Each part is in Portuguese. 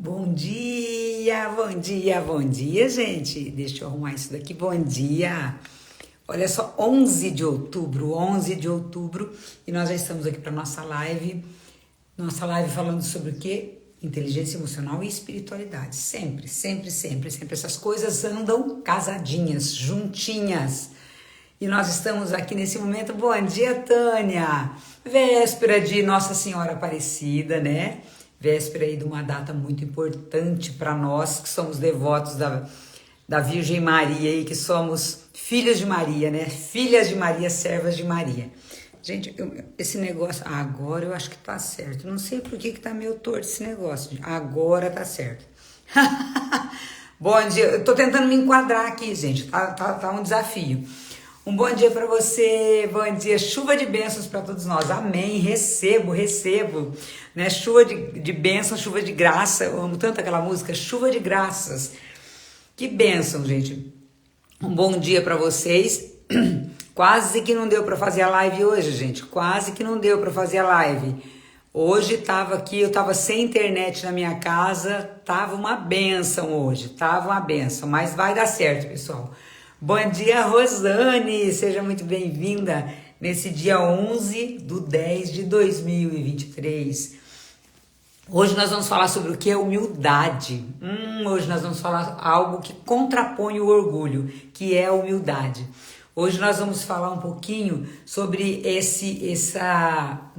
Bom dia, bom dia, bom dia, gente. Deixa eu arrumar isso daqui. Bom dia. Olha só, 11 de outubro, e nós já estamos aqui para nossa live. Nossa live falando sobre o quê? Inteligência emocional e espiritualidade. Sempre, sempre, sempre, sempre. Essas coisas andam casadinhas, juntinhas. E nós estamos aqui nesse momento. Bom dia, Tânia. Véspera de Nossa Senhora Aparecida, né? Véspera aí de uma data muito importante para nós que somos devotos da Virgem Maria e que somos filhos de Maria, né? Filhas de Maria, servas de Maria. Gente, esse negócio, agora eu acho que tá certo. Não sei por que tá meio torto esse negócio. Agora tá certo. Bom dia, eu tô tentando me enquadrar aqui, gente. Tá um desafio. Um bom dia para você, bom dia, chuva de bênçãos para todos nós, amém, recebo, né, chuva de bênçãos, chuva de graça, eu amo tanto aquela música, chuva de graças, que bênção, gente, um bom dia para vocês, quase que não deu para fazer a live hoje, gente, quase que não deu para fazer a live, hoje tava aqui, eu tava sem internet na minha casa, tava uma bênção hoje, tava uma bênção, mas vai dar certo, pessoal. Bom dia, Rosane, seja muito bem-vinda nesse dia 11/10/2023. Hoje nós vamos falar sobre o que é humildade. Hoje nós vamos falar algo que contrapõe o orgulho, que é a humildade. Hoje nós vamos falar um pouquinho sobre essa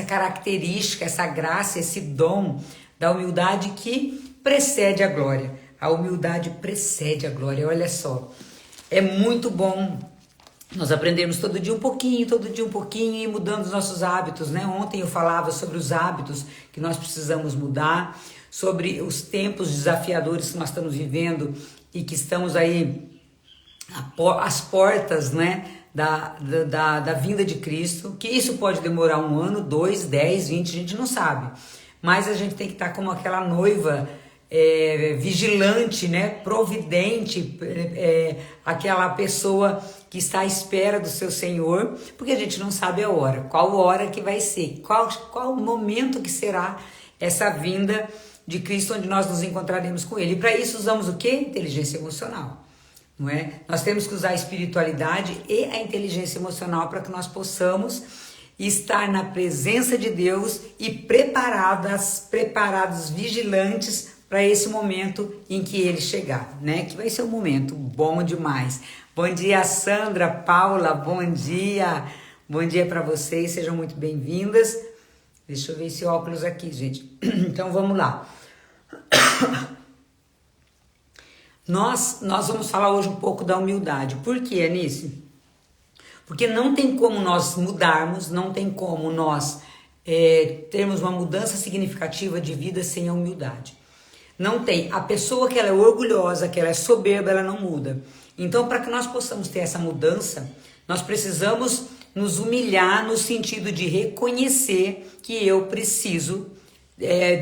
característica, essa graça, esse dom da humildade que precede a glória. A humildade precede a glória, olha só. É muito bom nós aprendermos todo dia um pouquinho e mudando os nossos hábitos, né? Ontem eu falava sobre os hábitos que nós precisamos mudar, sobre os tempos desafiadores que nós estamos vivendo e que estamos aí às portas, né? Da vinda de Cristo, que isso pode demorar 1 ano, 2, 10, 20, a gente não sabe. Mas a gente tem que estar como aquela noiva vigilante, né, providente, aquela pessoa que está à espera do seu Senhor, porque a gente não sabe a hora, qual hora que vai ser, qual o momento que será essa vinda de Cristo, onde nós nos encontraremos com Ele. E para isso usamos o quê? Inteligência emocional, não é? Nós temos que usar a espiritualidade e a inteligência emocional para que nós possamos estar na presença de Deus e preparados, vigilantes para esse momento em que ele chegar, né? Que vai ser um momento bom demais. Bom dia, Sandra, Paula, bom dia para vocês, sejam muito bem-vindas. Deixa eu ver esse óculos aqui, gente. Então vamos lá. Nós vamos falar hoje um pouco da humildade. Por quê, Anice? Porque não tem como nós mudarmos, não tem como nós termos uma mudança significativa de vida sem a humildade. Não tem. A pessoa que ela é orgulhosa, que ela é soberba, ela não muda. Então, para que nós possamos ter essa mudança, nós precisamos nos humilhar no sentido de reconhecer que eu preciso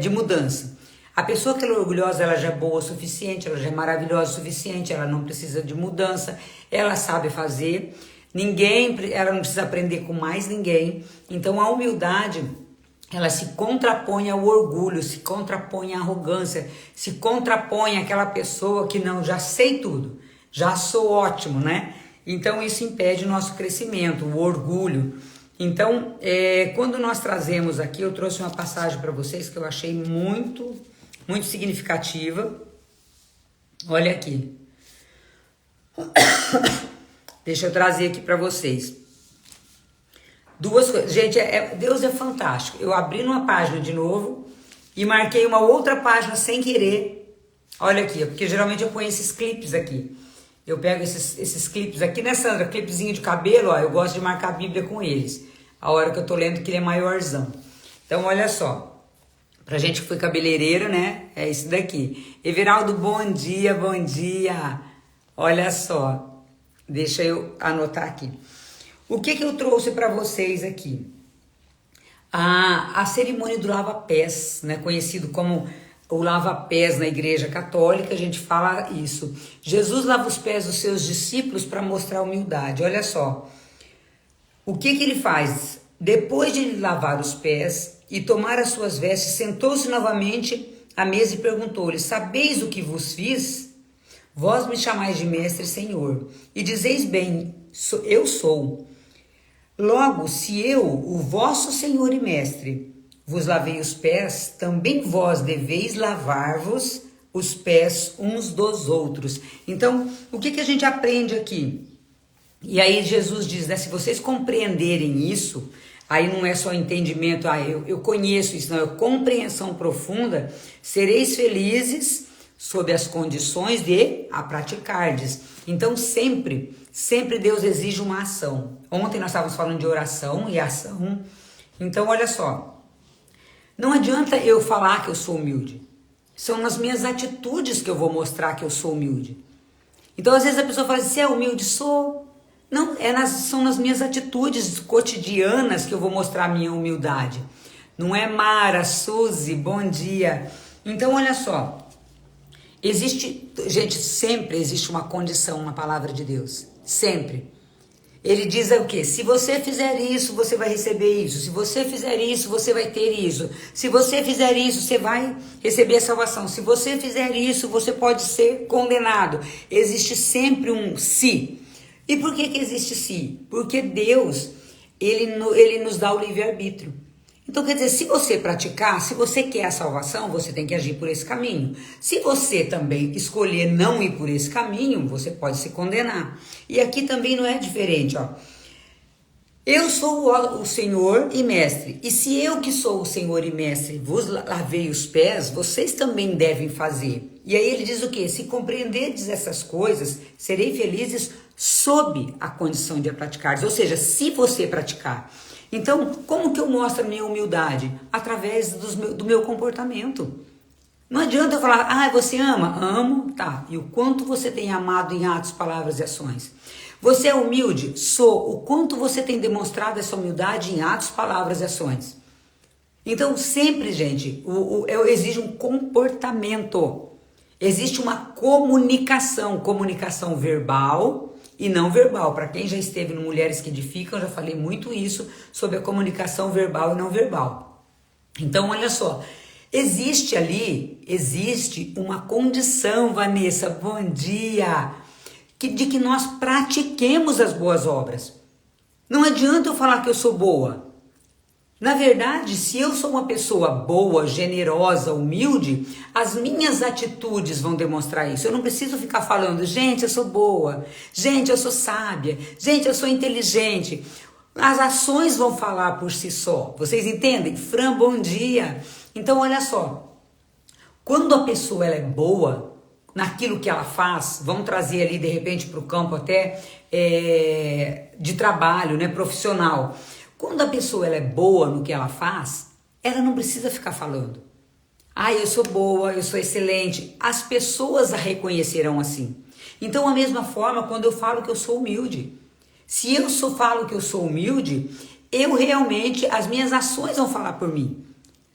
de mudança. A pessoa que ela é orgulhosa, ela já é boa o suficiente, ela já é maravilhosa o suficiente, ela não precisa de mudança, ela sabe fazer, ela não precisa aprender com mais ninguém. Então, a humildade, ela se contrapõe ao orgulho, se contrapõe à arrogância, se contrapõe àquela pessoa que não, já sei tudo, já sou ótimo, né? Então isso impede o nosso crescimento, o orgulho. Então, quando nós trazemos aqui, eu trouxe uma passagem para vocês que eu achei muito, muito significativa. Olha aqui. Deixa eu trazer aqui para vocês. Duas coisas. Gente, Deus é fantástico. Eu abri numa página de novo e marquei uma outra página sem querer. Olha aqui, porque geralmente eu ponho esses clipes aqui. Eu pego esses clipes aqui, né, Sandra? Clipezinho de cabelo, ó. Eu gosto de marcar a Bíblia com eles. A hora que eu tô lendo que ele é maiorzão. Então, olha só. Pra gente que foi cabeleireira, né? É isso daqui. Everaldo, bom dia, bom dia. Olha só. Deixa eu anotar aqui. O que eu trouxe para vocês aqui? A cerimônia do lava-pés, né, conhecido como o lava-pés na Igreja Católica, a gente fala isso. Jesus lava os pés dos seus discípulos para mostrar humildade. Olha só, o que ele faz? Depois de lhe lavar os pés e tomar as suas vestes, sentou-se novamente à mesa e perguntou-lhe: sabeis o que vos fiz? Vós me chamais de mestre e senhor, e dizeis bem, eu sou. Logo, se eu, o vosso senhor e mestre, vos lavei os pés, também vós deveis lavar-vos os pés uns dos outros. Então, o que a gente aprende aqui? E aí Jesus diz, né, se vocês compreenderem isso, aí não é só entendimento, eu conheço isso, não, é compreensão profunda, sereis felizes sob as condições de a praticardes. Então sempre Deus exige uma ação. Ontem nós estávamos falando de oração e ação. Então olha só, não adianta eu falar que eu sou humilde. São nas minhas atitudes que eu vou mostrar que eu sou humilde. Então às vezes a pessoa fala assim, você é humilde? Sou. Não, são nas minhas atitudes cotidianas que eu vou mostrar a minha humildade. Não é, Mara, Suzy, bom dia. Então olha só, sempre existe uma condição na palavra de Deus, sempre. Ele diz o quê? Se você fizer isso, você vai receber isso. Se você fizer isso, você vai ter isso. Se você fizer isso, você vai receber a salvação. Se você fizer isso, você pode ser condenado. Existe sempre um se. E por que existe se? Porque Deus, ele nos dá o livre-arbítrio. Então quer dizer, se você praticar, se você quer a salvação, você tem que agir por esse caminho. Se você também escolher não ir por esse caminho, você pode se condenar. E aqui também não é diferente, ó. Eu sou o Senhor e Mestre, e se eu que sou o Senhor e Mestre vos lavei os pés, vocês também devem fazer. E aí ele diz o quê? Se compreenderdes essas coisas, serei felizes sob a condição de a praticar. Ou seja, se você praticar. Então, como que eu mostro a minha humildade? Através do meu comportamento. Não adianta eu falar, você ama? Amo, tá. E o quanto você tem amado em atos, palavras e ações? Você é humilde? Sou. O quanto você tem demonstrado essa humildade em atos, palavras e ações? Então, sempre, gente, exige um comportamento. Existe uma comunicação verbal e não verbal. Para quem já esteve no Mulheres que Edificam, eu já falei muito isso sobre a comunicação verbal e não verbal. Então, olha só, existe uma condição, Vanessa, bom dia, de que nós pratiquemos as boas obras. Não adianta eu falar que eu sou boa. Na verdade, se eu sou uma pessoa boa, generosa, humilde, as minhas atitudes vão demonstrar isso. Eu não preciso ficar falando, gente, eu sou boa, gente, eu sou sábia, gente, eu sou inteligente. As ações vão falar por si só. Vocês entendem? Fran, bom dia. Então, olha só. Quando a pessoa ela é boa naquilo que ela faz, vamos trazer ali de repente para o campo até de trabalho, né, profissional. Quando a pessoa ela é boa no que ela faz, ela não precisa ficar falando. Eu sou boa, eu sou excelente. As pessoas a reconhecerão assim. Então, da mesma forma, quando eu falo que eu sou humilde. Se eu falo que eu sou humilde, eu realmente, as minhas ações vão falar por mim.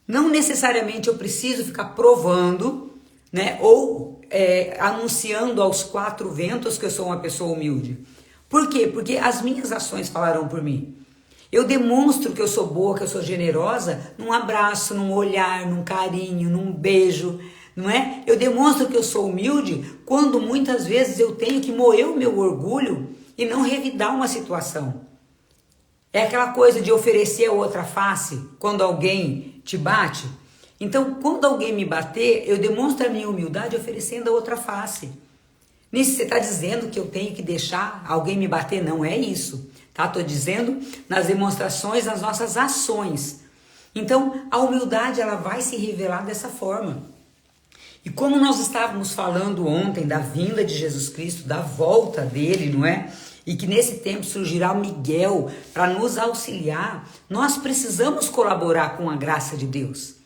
Não necessariamente eu preciso ficar provando, né, ou anunciando aos quatro ventos que eu sou uma pessoa humilde. Por quê? Porque as minhas ações falarão por mim. Eu demonstro que eu sou boa, que eu sou generosa, num abraço, num olhar, num carinho, num beijo, não é? Eu demonstro que eu sou humilde quando muitas vezes eu tenho que moer o meu orgulho e não revidar uma situação. É aquela coisa de oferecer a outra face quando alguém te bate. Então, quando alguém me bater, eu demonstro a minha humildade oferecendo a outra face. Nisso você está dizendo que eu tenho que deixar alguém me bater? Não é isso. Tá? Estou dizendo nas demonstrações, nas nossas ações. Então, a humildade ela vai se revelar dessa forma. E como nós estávamos falando ontem da vinda de Jesus Cristo, da volta dele, não é? E que nesse tempo surgirá o Miguel para nos auxiliar, nós precisamos colaborar com a graça de Deus.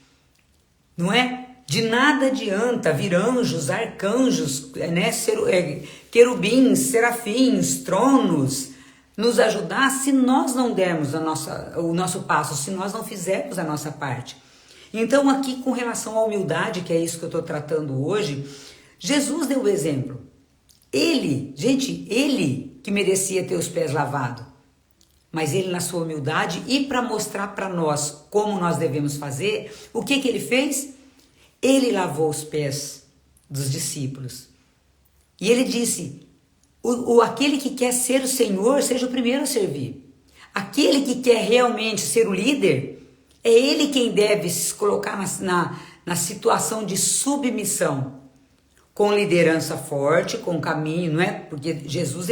Não é? De nada adianta vir anjos, arcanjos, né? Querubins, serafins, tronos, nos ajudar se nós não dermos o nosso passo, se nós não fizermos a nossa parte. Então aqui com relação à humildade, que é isso que eu estou tratando hoje, Jesus deu o exemplo. Ele que merecia ter os pés lavados, mas ele na sua humildade e para mostrar para nós como nós devemos fazer, o que ele fez? Ele lavou os pés dos discípulos. E ele disse, aquele que quer ser o Senhor, seja o primeiro a servir. Aquele que quer realmente ser o líder, é ele quem deve se colocar na situação de submissão, com liderança forte, com caminho, não é? Porque Jesus,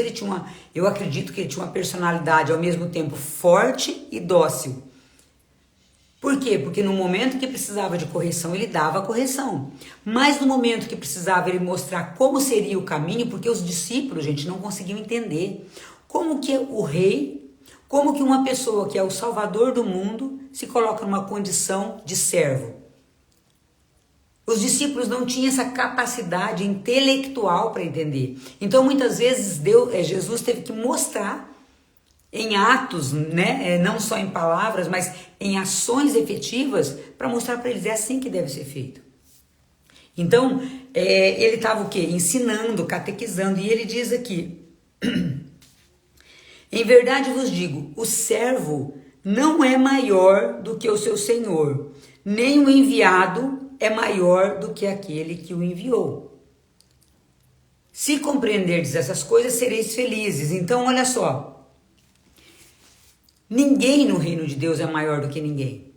eu acredito que ele tinha uma personalidade ao mesmo tempo forte e dócil. Por quê? Porque no momento que precisava de correção, ele dava a correção. Mas no momento que precisava ele mostrar como seria o caminho, porque os discípulos, gente, não conseguiam entender como que o rei, como que uma pessoa que é o salvador do mundo se coloca numa condição de servo. Os discípulos não tinham essa capacidade intelectual para entender. Então, muitas vezes, Jesus teve que mostrar em atos, né? Não só em palavras, mas em ações efetivas, para mostrar para eles, é assim que deve ser feito. Então, ele estava o quê? Ensinando, catequizando, e ele diz aqui, em verdade vos digo, o servo não é maior do que o seu senhor, nem o enviado é maior do que aquele que o enviou. Se compreenderdes essas coisas, sereis felizes. Então, olha só, ninguém no reino de Deus é maior do que ninguém.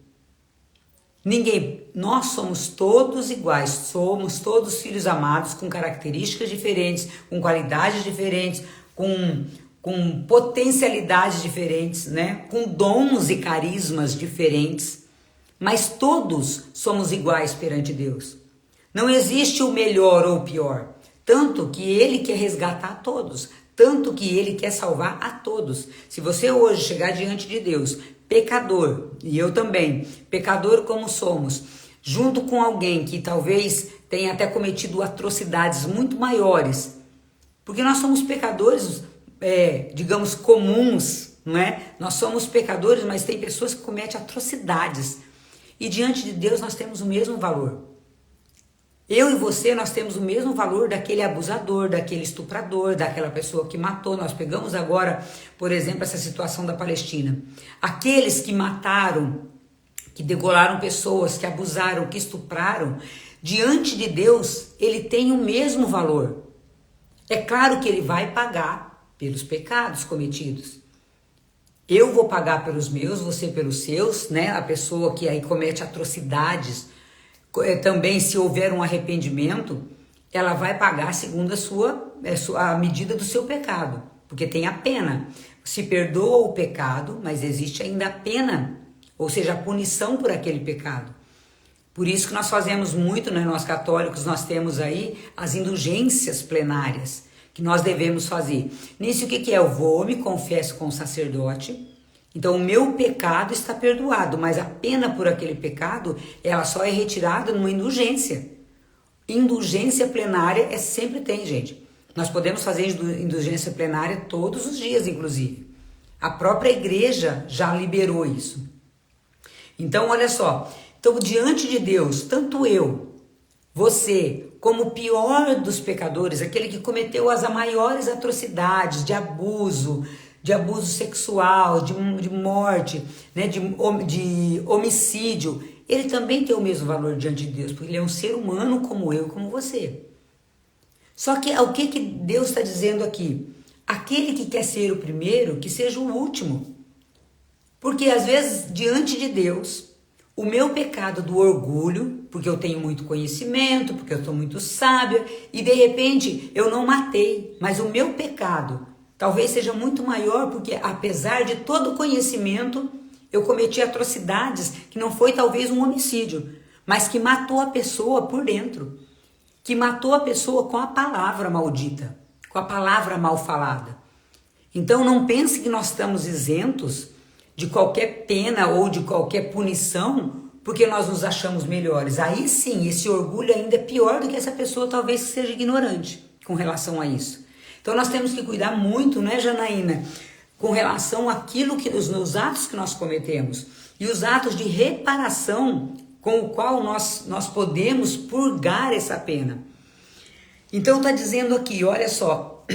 Ninguém. Nós somos todos iguais, somos todos filhos amados, com características diferentes, com qualidades diferentes, com potencialidades diferentes, né? Com dons e carismas diferentes, mas todos somos iguais perante Deus. Não existe o melhor ou o pior, tanto que ele quer resgatar todos, tanto que ele quer salvar a todos. Se você hoje chegar diante de Deus, pecador, e eu também, pecador como somos, junto com alguém que talvez tenha até cometido atrocidades muito maiores, porque nós somos pecadores, digamos, comuns, não é? Nós somos pecadores, mas tem pessoas que cometem atrocidades. E diante de Deus nós temos o mesmo valor. Eu e você, nós temos o mesmo valor daquele abusador, daquele estuprador, daquela pessoa que matou. Nós pegamos agora, por exemplo, essa situação da Palestina. Aqueles que mataram, que degolaram pessoas, que abusaram, que estupraram, diante de Deus, ele tem o mesmo valor. É claro que ele vai pagar pelos pecados cometidos. Eu vou pagar pelos meus, você pelos seus, né? A pessoa que aí comete atrocidades, também se houver um arrependimento, ela vai pagar segundo a medida do seu pecado, porque tem a pena. Se perdoa o pecado, mas existe ainda a pena, ou seja, a punição por aquele pecado. Por isso que nós fazemos muito, né? Nós católicos, nós temos aí as indulgências plenárias, que nós devemos fazer. Nisso o que é? Eu vou, me confesso com o sacerdote, então o meu pecado está perdoado, mas a pena por aquele pecado, ela só é retirada numa indulgência. Indulgência plenária sempre tem, gente. Nós podemos fazer indulgência plenária todos os dias, inclusive. A própria igreja já liberou isso. Então, olha só, então diante de Deus, tanto eu, você, como o pior dos pecadores, aquele que cometeu as maiores atrocidades de abuso sexual, de morte, né, de homicídio, ele também tem o mesmo valor diante de Deus, porque ele é um ser humano como eu e como você. Só que o que Deus está dizendo aqui? Aquele que quer ser o primeiro, que seja o último. Porque às vezes, diante de Deus, o meu pecado do orgulho, porque eu tenho muito conhecimento, porque eu sou muito sábia, e de repente eu não matei, mas o meu pecado talvez seja muito maior, porque apesar de todo o conhecimento, eu cometi atrocidades que não foi talvez um homicídio, mas que matou a pessoa por dentro, que matou a pessoa com a palavra maldita, com a palavra mal falada. Então não pense que nós estamos isentos de qualquer pena ou de qualquer punição, porque nós nos achamos melhores. Aí sim, esse orgulho ainda é pior do que essa pessoa talvez que seja ignorante com relação a isso. Então nós temos que cuidar muito, né, Janaína, com relação àquilo que os atos que nós cometemos e os atos de reparação com o qual nós podemos purgar essa pena. Então está dizendo aqui, olha só,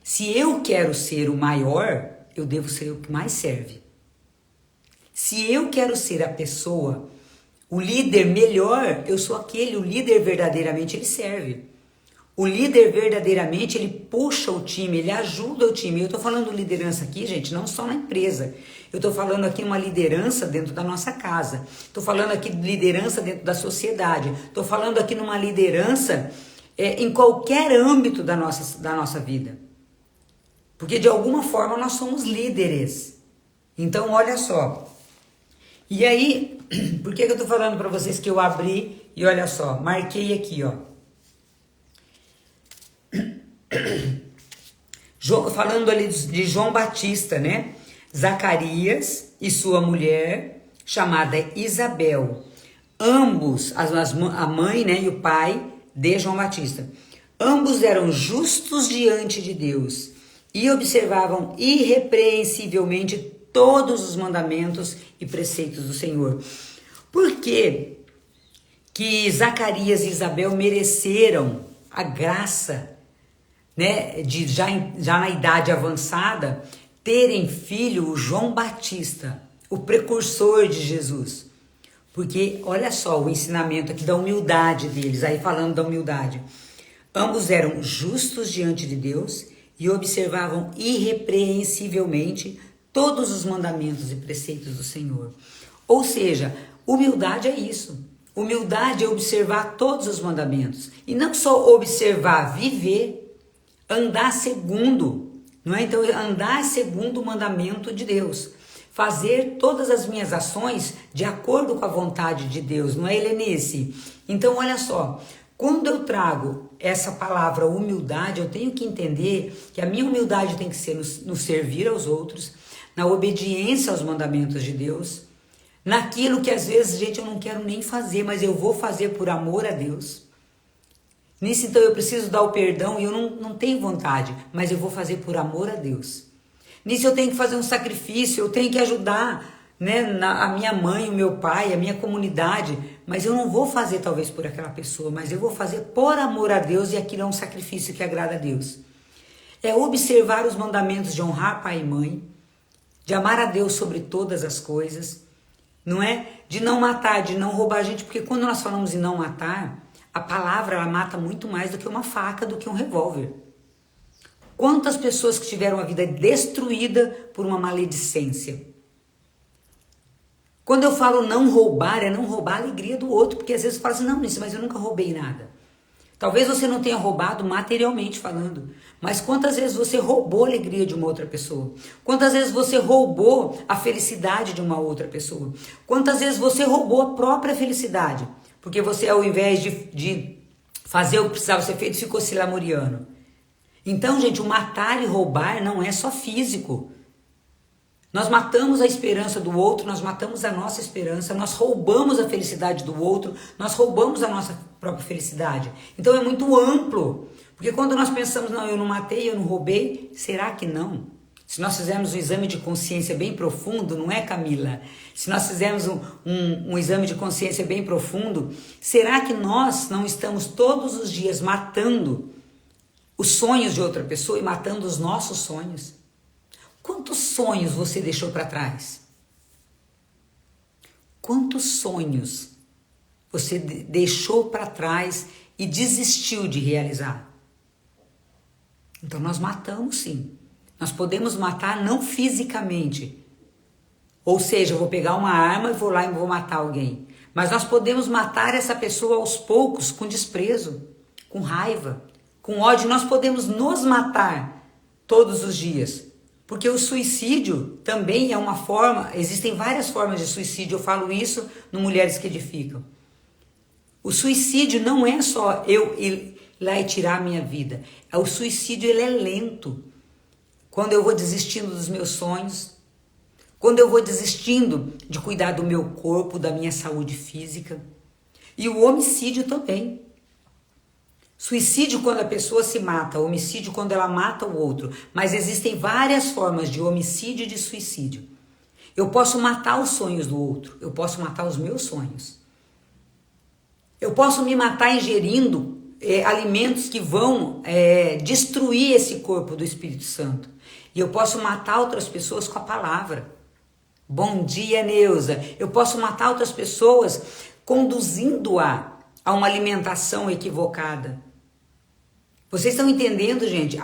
se eu quero ser o maior, eu devo ser o que mais serve. Se eu quero ser a pessoa O líder melhor, eu sou aquele, o líder verdadeiramente ele serve. O líder verdadeiramente ele puxa o time, ele ajuda o time. Eu estou falando liderança aqui, gente, não só na empresa. Eu estou falando aqui uma liderança dentro da nossa casa. Estou falando aqui de liderança dentro da sociedade. Estou falando aqui numa liderança em qualquer âmbito da nossa vida. Porque de alguma forma nós somos líderes. Então olha só. E aí, por que eu estou falando para vocês que eu abri e olha só, marquei aqui, ó. Falando ali de João Batista, né? Zacarias e sua mulher, chamada Isabel. Ambos, a mãe, né, e o pai de João Batista. Ambos eram justos diante de Deus e observavam irrepreensivelmente todos os mandamentos e preceitos do Senhor. Por que que Zacarias e Isabel mereceram a graça, né, de já na idade avançada, terem filho, o João Batista, o precursor de Jesus? Porque, olha só, o ensinamento aqui da humildade deles, aí falando da humildade. Ambos eram justos diante de Deus e observavam irrepreensivelmente todos os mandamentos e preceitos do Senhor. Ou seja, humildade é isso. Humildade é observar todos os mandamentos. E não só observar, viver, andar segundo, não é? Então, andar segundo o mandamento de Deus. Fazer todas as minhas ações de acordo com a vontade de Deus, não é, Helenice? Então, olha só, quando eu trago essa palavra humildade, eu tenho que entender que a minha humildade tem que ser no servir aos outros, na obediência aos mandamentos de Deus, naquilo que às vezes, gente, eu não quero nem fazer, mas eu vou fazer por amor a Deus. Nisso, então, eu preciso dar o perdão e eu não tenho vontade, mas eu vou fazer por amor a Deus. Nisso eu tenho que fazer um sacrifício, eu tenho que ajudar, né, a minha mãe, o meu pai, a minha comunidade, mas eu não vou fazer talvez por aquela pessoa, mas eu vou fazer por amor a Deus e aquilo é um sacrifício que agrada a Deus. É observar os mandamentos de honrar pai e mãe, de amar a Deus sobre todas as coisas, não é? De não matar, de não roubar a gente, porque quando nós falamos em não matar, a palavra ela mata muito mais do que uma faca, do que um revólver. Quantas pessoas que tiveram a vida destruída por uma maledicência? Quando eu falo não roubar, é não roubar a alegria do outro, porque às vezes você fala assim, não, mas eu nunca roubei nada. Talvez você não tenha roubado materialmente falando, mas quantas vezes você roubou a alegria de uma outra pessoa? Quantas vezes você roubou a felicidade de uma outra pessoa? Quantas vezes você roubou a própria felicidade? Porque você, ao invés de fazer o que precisava ser feito, ficou se lamuriando. Então, gente, o matar e roubar não é só físico. Nós matamos a esperança do outro, nós matamos a nossa esperança, nós roubamos a felicidade do outro, nós roubamos a nossa própria felicidade. Então é muito amplo, porque quando nós pensamos, não, eu não matei, eu não roubei, será que não? Se nós fizermos um exame de consciência bem profundo, não é, Camila? Se nós fizermos um exame de consciência bem profundo, será que nós não estamos todos os dias matando os sonhos de outra pessoa e matando os nossos sonhos? Quantos sonhos você deixou para trás? Quantos sonhos você deixou para trás e desistiu de realizar? Então nós matamos sim. Nós podemos matar não fisicamente. Ou seja, eu vou pegar uma arma e vou lá e vou matar alguém. Mas nós podemos matar essa pessoa aos poucos, com desprezo, com raiva, com ódio. Nós podemos nos matar todos os dias. Porque o suicídio também é uma forma, existem várias formas de suicídio, eu falo isso no Mulheres que Edificam. O suicídio não é só eu ir lá e tirar a minha vida. O suicídio ele é lento. Quando eu vou desistindo dos meus sonhos, quando eu vou desistindo de cuidar do meu corpo, da minha saúde física. E o homicídio também. Suicídio quando a pessoa se mata, homicídio quando ela mata o outro. Mas existem várias formas de homicídio e de suicídio. Eu posso matar os sonhos do outro, eu posso matar os meus sonhos. Eu posso me matar ingerindo alimentos que vão destruir esse corpo do Espírito Santo. E eu posso matar outras pessoas com a palavra. Bom dia, Neuza. Eu posso matar outras pessoas conduzindo-a a uma alimentação equivocada. Vocês estão entendendo, gente?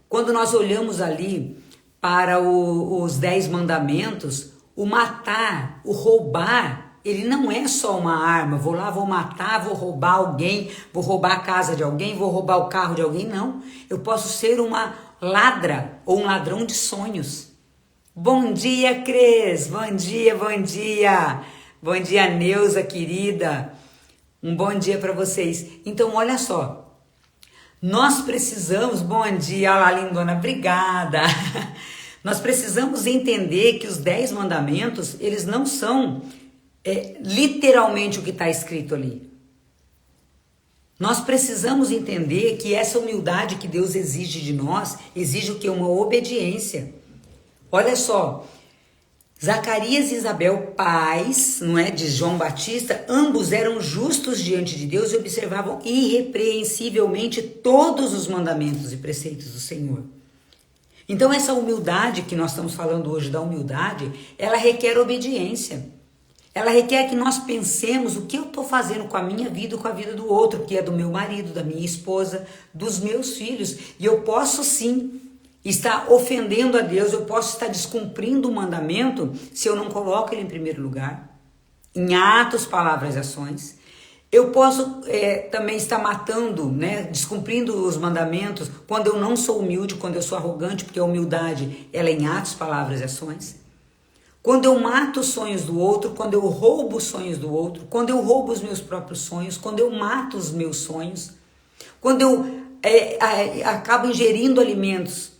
Quando nós olhamos ali para os 10 mandamentos, o matar, o roubar, ele não é só uma arma. Vou lá, vou matar, vou roubar alguém, vou roubar a casa de alguém, vou roubar o carro de alguém. Não, eu posso ser uma ladra ou um ladrão de sonhos. Bom dia, Cris! Bom dia, bom dia! Bom dia, Neuza, querida! Um bom dia para vocês. Então, olha só. Nós precisamos, bom dia, olá, lindona, obrigada. Nós precisamos entender que os 10 mandamentos, eles não são literalmente o que está escrito ali. Nós precisamos entender que essa humildade que Deus exige de nós, exige o que? Uma obediência. Olha só, Zacarias e Isabel, pais, não é, de João Batista, ambos eram justos diante de Deus e observavam irrepreensivelmente todos os mandamentos e preceitos do Senhor. Então essa humildade que nós estamos falando hoje, da humildade, ela requer obediência. Ela requer que nós pensemos o que eu estou fazendo com a minha vida e com a vida do outro, que é do meu marido, da minha esposa, dos meus filhos. E eu posso sim estar ofendendo a Deus, eu posso estar descumprindo o mandamento se eu não coloco ele em primeiro lugar, em atos, palavras e ações. Eu posso também estar matando, né, descumprindo os mandamentos quando eu não sou humilde, quando eu sou arrogante, porque a humildade ela é em atos, palavras e ações. Quando eu mato os sonhos do outro, quando eu roubo os sonhos do outro, quando eu roubo os meus próprios sonhos, quando eu mato os meus sonhos, quando eu acabo ingerindo alimentos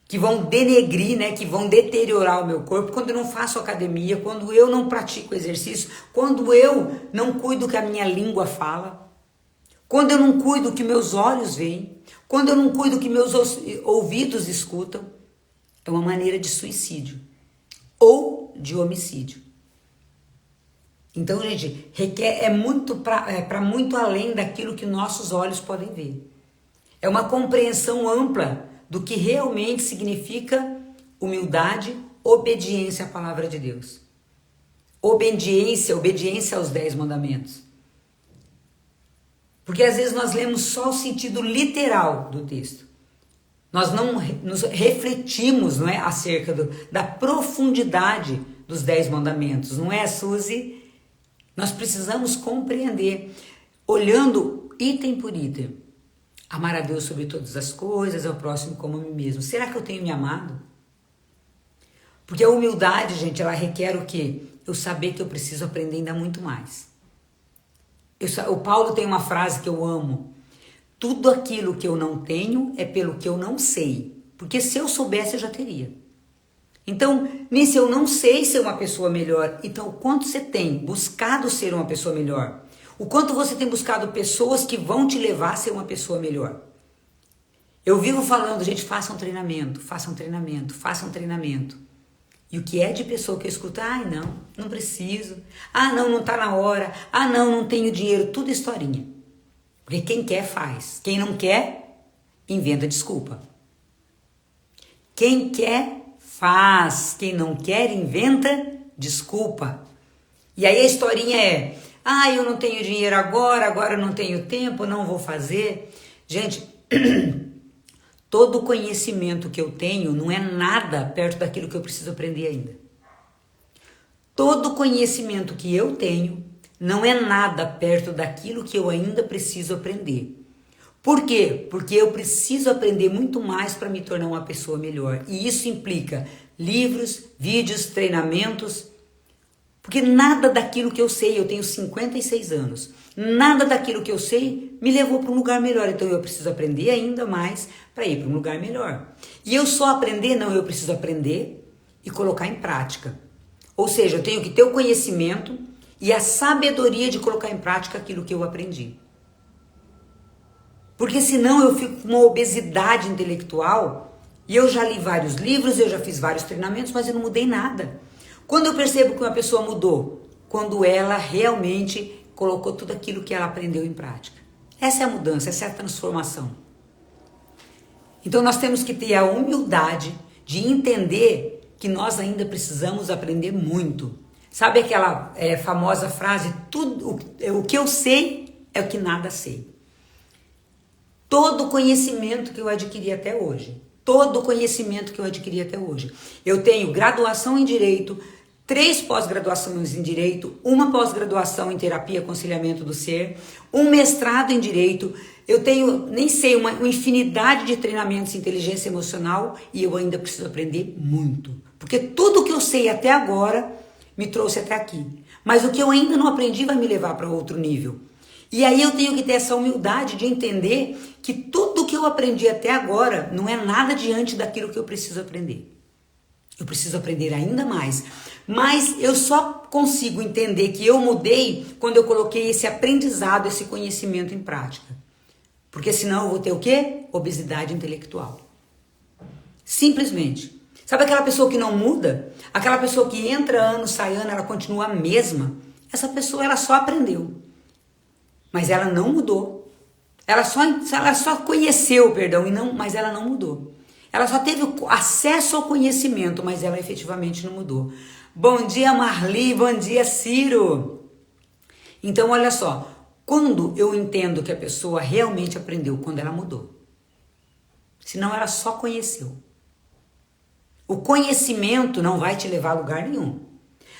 que vão denegrir, né, que vão deteriorar o meu corpo, quando eu não faço academia, quando eu não pratico exercício, quando eu não cuido que a minha língua fala, quando eu não cuido que meus olhos veem, quando eu não cuido que meus ouvidos escutam, é uma maneira de suicídio ou de homicídio. Então, gente, requer, muito para muito além daquilo que nossos olhos podem ver. É uma compreensão ampla do que realmente significa humildade, obediência à palavra de Deus. Obediência aos 10 mandamentos. Porque às vezes nós lemos só o sentido literal do texto. Nós não nos refletimos, não é, acerca da profundidade dos 10 mandamentos. Não é, Suzy? Nós precisamos compreender, olhando item por item. Amar a Deus sobre todas as coisas, ao próximo como a mim mesmo. Será que eu tenho me amado? Porque a humildade, gente, ela requer o quê? Eu saber que eu preciso aprender ainda muito mais. O Paulo tem uma frase que eu amo. Tudo aquilo que eu não tenho é pelo que eu não sei. Porque se eu soubesse, eu já teria. Então, nisso eu não sei ser uma pessoa melhor. Então, o quanto você tem buscado ser uma pessoa melhor? O quanto você tem buscado pessoas que vão te levar a ser uma pessoa melhor? Eu vivo falando, gente, façam treinamento, façam treinamento, façam treinamento. E o que é de pessoa que eu escuto? Ai, não preciso. Ah, não tá na hora. Ah, não tenho dinheiro. Tudo historinha. Porque quem quer, faz. Quem não quer, inventa desculpa. Quem quer, faz. Quem não quer, inventa desculpa. E aí a historinha é... Ah, eu não tenho dinheiro agora eu não tenho tempo, não vou fazer. Gente, todo o conhecimento que eu tenho não é nada perto daquilo que eu preciso aprender ainda. Todo o conhecimento que eu tenho não é nada perto daquilo que eu ainda preciso aprender. Por quê? Porque eu preciso aprender muito mais para me tornar uma pessoa melhor. E isso implica livros, vídeos, treinamentos. Porque nada daquilo que eu sei, eu tenho 56 anos, nada daquilo que eu sei me levou para um lugar melhor. Então eu preciso aprender ainda mais para ir para um lugar melhor. E eu só aprender? Não, eu preciso aprender e colocar em prática. Ou seja, eu tenho que ter o conhecimento e a sabedoria de colocar em prática aquilo que eu aprendi. Porque senão eu fico com uma obesidade intelectual e eu já li vários livros, eu já fiz vários treinamentos, mas eu não mudei nada. Quando eu percebo que uma pessoa mudou? Quando ela realmente colocou tudo aquilo que ela aprendeu em prática. Essa é a mudança, essa é a transformação. Então nós temos que ter a humildade de entender que nós ainda precisamos aprender muito. Sabe aquela famosa frase, tudo o que eu sei é o que nada sei. Todo o conhecimento que eu adquiri até hoje, eu tenho graduação em Direito, 3 pós-graduações em Direito, 1 pós-graduação em Terapia e Aconselhamento do Ser, 1 mestrado em Direito, eu tenho, nem sei, uma infinidade de treinamentos em inteligência emocional e eu ainda preciso aprender muito. Porque tudo que eu sei até agora me trouxe até aqui. Mas o que eu ainda não aprendi vai me levar para outro nível. E aí eu tenho que ter essa humildade de entender que tudo que eu aprendi até agora não é nada diante daquilo que eu preciso aprender. Eu preciso aprender ainda mais. Mas eu só consigo entender que eu mudei quando eu coloquei esse aprendizado, esse conhecimento em prática. Porque senão eu vou ter o quê? Obesidade intelectual. Simplesmente. Sabe aquela pessoa que não muda? Aquela pessoa que entra ano, sai ano, ela continua a mesma? Essa pessoa, ela só aprendeu. Mas ela não mudou. Ela só conheceu, mas ela não mudou. Ela só teve acesso ao conhecimento, mas ela efetivamente não mudou. Bom dia, Marli. Bom dia, Ciro. Então, olha só. Quando eu entendo que a pessoa realmente aprendeu, quando ela mudou. Senão ela só conheceu. O conhecimento não vai te levar a lugar nenhum.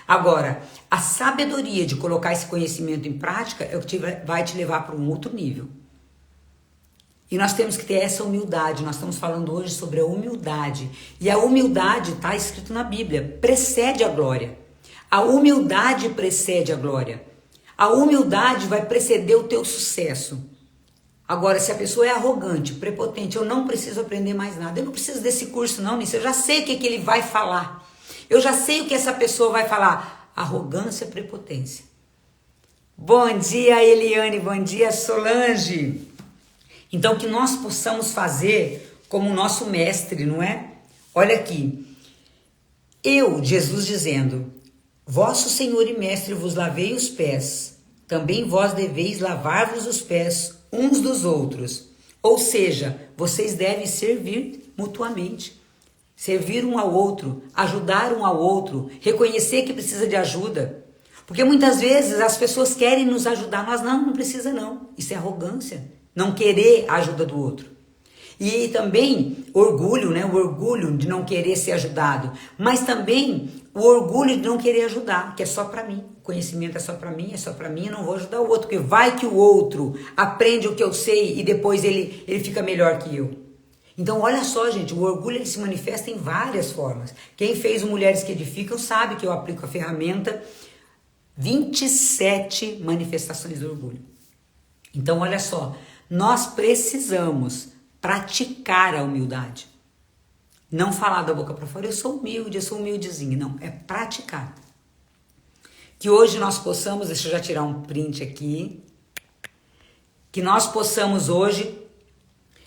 Agora, a sabedoria de colocar esse conhecimento em prática é o que vai te levar para um outro nível. E nós temos que ter essa humildade. Nós estamos falando hoje sobre a humildade. E a humildade está escrito na Bíblia. Precede a glória. A humildade precede a glória. A humildade vai preceder o teu sucesso. Agora, se a pessoa é arrogante, prepotente, eu não preciso aprender mais nada. Eu não preciso desse curso não, Nisso. Eu já sei o que ele vai falar. Eu já sei o que essa pessoa vai falar. Arrogância, prepotência. Bom dia, Eliane. Bom dia, Solange. Então, que nós possamos fazer como o nosso mestre, não é? Olha aqui. Jesus dizendo, vosso Senhor e Mestre vos lavei os pés, também vós deveis lavar-vos os pés uns dos outros. Ou seja, vocês devem servir mutuamente. Servir um ao outro, ajudar um ao outro, reconhecer que precisa de ajuda. Porque muitas vezes as pessoas querem nos ajudar, nós não precisa não. Isso é arrogância, não querer a ajuda do outro. E também orgulho, né? O orgulho de não querer ser ajudado, mas também o orgulho de não querer ajudar, que é só para mim. O conhecimento é só para mim, eu não vou ajudar o outro, porque vai que o outro aprende o que eu sei e depois ele fica melhor que eu. Então, olha só, gente, o orgulho ele se manifesta em várias formas. Quem fez o Mulheres que Edificam sabe que eu aplico a ferramenta 27 manifestações do orgulho. Então, olha só, nós precisamos praticar a humildade. Não falar da boca para fora, eu sou humilde, eu sou humildezinho. Não, é praticar. Que hoje nós possamos, deixa eu já tirar um print aqui, que nós possamos hoje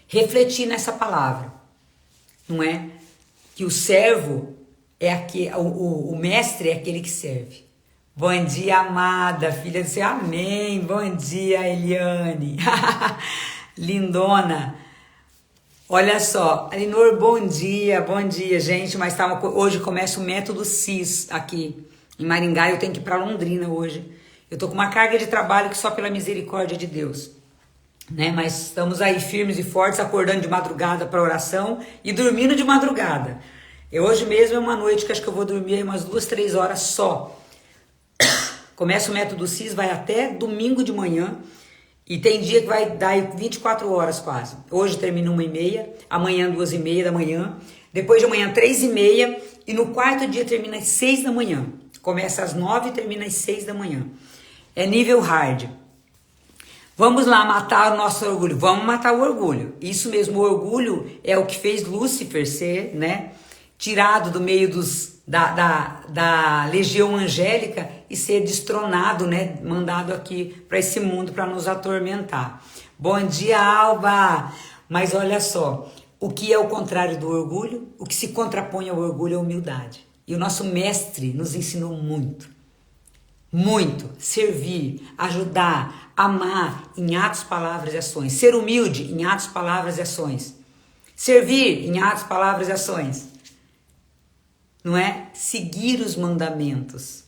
refletir nessa palavra, não é? Que o servo é o mestre é aquele que serve. Bom dia, amada, filha do céu, amém. Bom dia, Eliane. Lindona. Olha só, Alinor, bom dia, gente. Mas hoje começa o método CIS aqui em Maringá. Eu tenho que ir para Londrina hoje. Eu tô com uma carga de trabalho que só pela misericórdia de Deus. Né? Mas estamos aí firmes e fortes, acordando de madrugada para oração e dormindo de madrugada. Hoje mesmo é uma noite que acho que eu vou dormir umas 2, 3 horas só. Começa o método CIS, vai até domingo de manhã e tem dia que vai dar 24 horas quase. Hoje termina 1h30, amanhã 2h30 da manhã, depois de amanhã 3h30 e no quarto dia termina às 6 da manhã. Começa às 9 e termina às 6 da manhã. É nível hard. Vamos lá matar o nosso orgulho. Vamos matar o orgulho. Isso mesmo, o orgulho é o que fez Lúcifer ser, né, tirado do meio da legião angélica e ser destronado, né, mandado aqui para esse mundo para nos atormentar. Bom dia, Alba! Mas olha só, o que é o contrário do orgulho? O que se contrapõe ao orgulho é a humildade. E o nosso mestre nos ensinou muito. Muito, servir, ajudar, amar em atos, palavras e ações. Ser humilde em atos, palavras e ações. Servir em atos, palavras e ações. Não é? Seguir os mandamentos.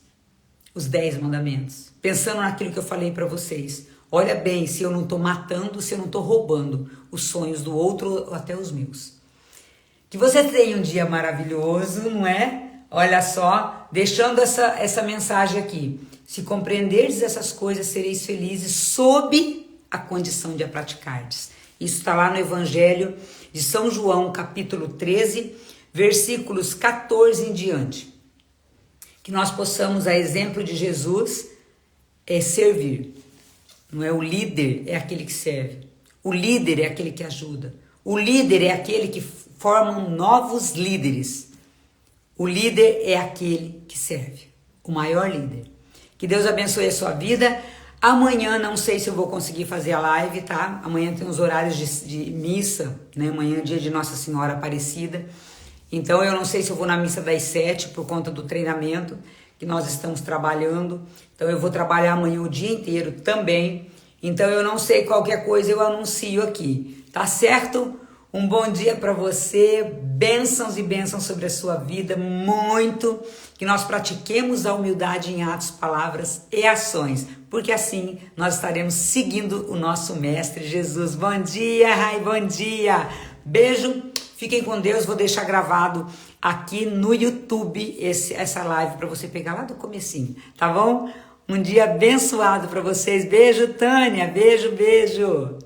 os 10 mandamentos, pensando naquilo que eu falei para vocês. Olha bem se eu não estou matando, se eu não estou roubando os sonhos do outro ou até os meus. Que você tenha um dia maravilhoso, não é? Olha só, deixando essa mensagem aqui. Se compreenderdes essas coisas, sereis felizes sob a condição de a praticardes. Isso está lá no Evangelho de São João, capítulo 13, versículos 14 em diante. Que nós possamos, a exemplo de Jesus, servir. Não é o líder, é aquele que serve. O líder é aquele que ajuda. O líder é aquele que forma novos líderes. O líder é aquele que serve. O maior líder. Que Deus abençoe a sua vida. Amanhã não sei se eu vou conseguir fazer a live, tá? Amanhã tem os horários de missa, né? Amanhã é dia de Nossa Senhora Aparecida. Então eu não sei se eu vou na missa das 7 por conta do treinamento que nós estamos trabalhando. Então eu vou trabalhar amanhã o dia inteiro também. Então eu não sei, qualquer coisa eu anuncio aqui. Tá certo? Um bom dia para você, bênçãos e bênçãos sobre a sua vida, muito, que nós pratiquemos a humildade em atos, palavras e ações, porque assim nós estaremos seguindo o nosso Mestre Jesus. Bom dia, Rai, bom dia, beijo, fiquem com Deus, vou deixar gravado aqui no YouTube essa live para você pegar lá do comecinho, tá bom? Um dia abençoado para vocês, beijo Tânia, beijo, beijo.